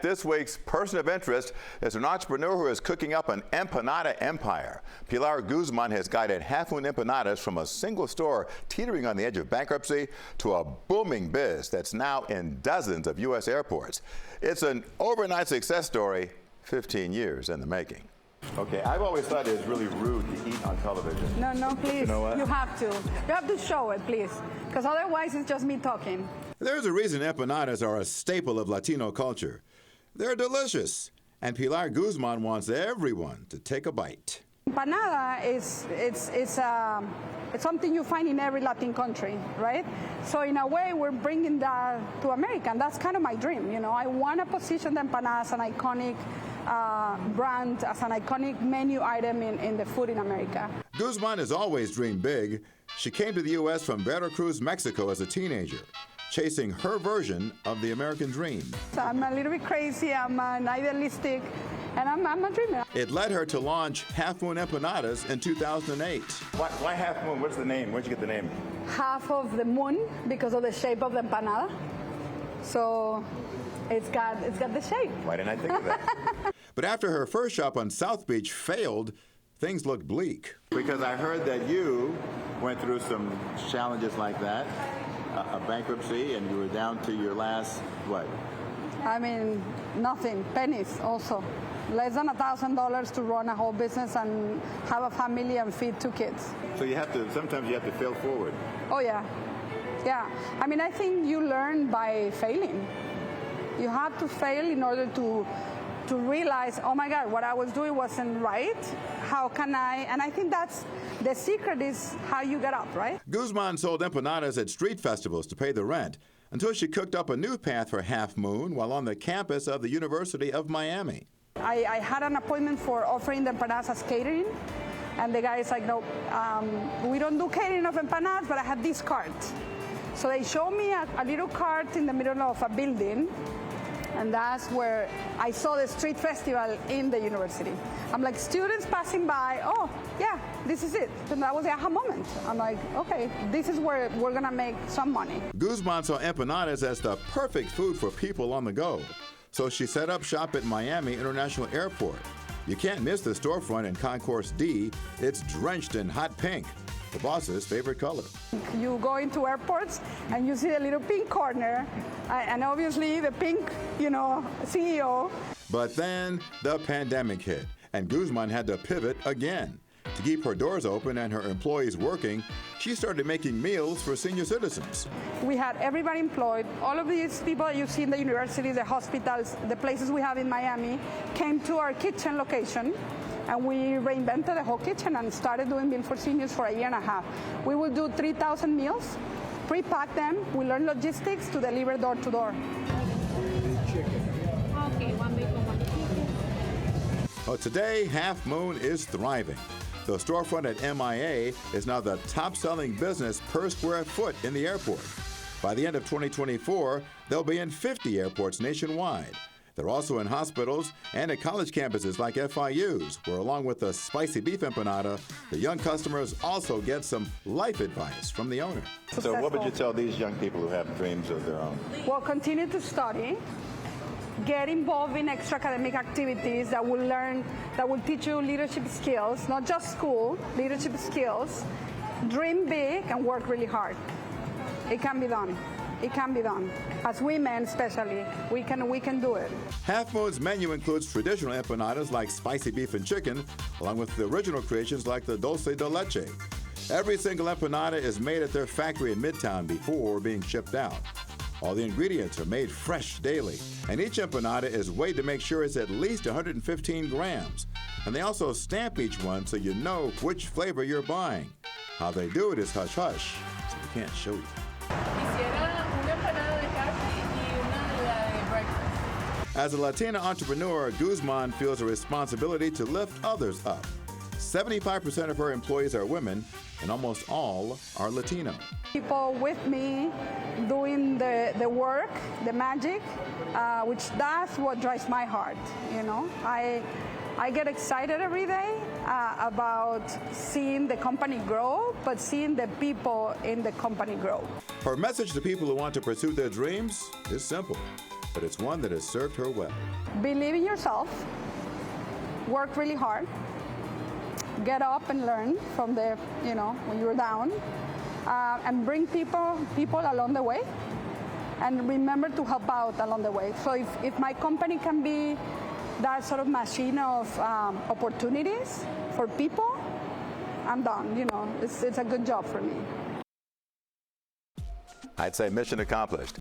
This week's person of interest is an entrepreneur who is cooking up an empanada empire. Pilar Guzman has guided Half Moon Empanadas from a single store teetering on the edge of bankruptcy to a booming biz that's now in dozens of U.S. airports. It's an overnight success story, 15 years in the making. Okay, I've always thought it was really rude to eat on television. No, please. You know what? You have to. You have to show it, please, because otherwise it's just me talking. There's a reason empanadas are a staple of Latino culture. They're delicious, and Pilar Guzman wants everyone to take a bite. Empanada it's something you find in every Latin country, right? So in a way, we're bringing that to America, and that's kind of my dream. You know, I want to position the empanada as an iconic brand, as an iconic menu item in the food in America. Guzman has always dreamed big. She came to the U.S. from Veracruz, Mexico as a teenager, chasing her version of the American dream. So I'm a little bit crazy, I'm an idealistic, and I'm a dreamer. It led her to launch Half Moon Empanadas in 2008. Why Half Moon? What's the name? Where'd you get the name? Half of the moon because of the shape of the empanada. So it's got the shape. Why didn't I think of that? But after her first shop on South Beach failed, things looked bleak. Because I heard that you went through some challenges like that, a bankruptcy, and you were down to your last, what? I mean, nothing, pennies also. Less than $1,000 to run a whole business and have a family and feed 2 kids. So sometimes you have to fail forward. Oh yeah, yeah. I mean, I think you learn by failing. You have to fail in order to realize, oh my God, what I was doing wasn't right. How can I? And I think that's the secret, is how you get up, right? Guzman sold empanadas at street festivals to pay the rent until she cooked up a new path for Half Moon while on the campus of the University of Miami. I had an appointment for offering the empanadas as catering, and the guy is like, no, we don't do catering of empanadas, but I had this cart. So they showed me a little cart in the middle of a building, and that's where I saw the street festival in the university. I'm like, students passing by, oh, yeah, this is it. And that was the aha moment. I'm like, okay, this is where we're gonna make some money. Guzman saw empanadas as the perfect food for people on the go. So she set up shop at Miami International Airport. You can't miss the storefront in Concourse D. It's drenched in hot pink, the boss's favorite color. You go into airports and you see the little pink corner, and obviously the pink, CEO. But then the pandemic hit, and Guzman had to pivot again. To keep her doors open and her employees working, she started making meals for senior citizens. We had everybody employed. All of these people that you see in the universities, the hospitals, the places we have in Miami, came to our kitchen location, and we reinvented the whole kitchen and started doing meals for seniors for a year and a half. We would do 3,000 meals, pre-pack them. We learned logistics to deliver door to door. Okay, one big one. Well, today, Half Moon is thriving. The storefront at MIA is now the top-selling business per square foot in the airport. By the end of 2024, they'll be in 50 airports nationwide. They're also in hospitals and at college campuses like FIU's, where along with the spicy beef empanada, the young customers also get some life advice from the owner. So what would you tell these young people who have dreams of their own? Well, continue to study. Get involved in extra academic activities that will teach you leadership skills, not just school, leadership skills. Dream big and work really hard. It can be done. It can be done. As women especially, we can do it. Half Moon's menu includes traditional empanadas like spicy beef and chicken, along with the original creations like the dulce de leche. Every single empanada is made at their factory in Midtown before being shipped out. All the ingredients are made fresh daily, and each empanada is weighed to make sure it's at least 115 grams. And they also stamp each one so you know which flavor you're buying. How they do it is hush-hush, so we can't show you. As a Latina entrepreneur, Guzman feels a responsibility to lift others up. 75% of her employees are women, and almost all are Latino. People with me doing the work, the magic, which that's what drives my heart, I get excited every day about seeing the company grow, but seeing the people in the company grow. Her message to people who want to pursue their dreams is simple. but it's one that has served her well. Believe in yourself, work really hard, get up and learn from when you're down, and bring people along the way, and remember to help out along the way. So if my company can be that sort of machine of opportunities for people, I'm done. It's a good job for me. I'd say mission accomplished.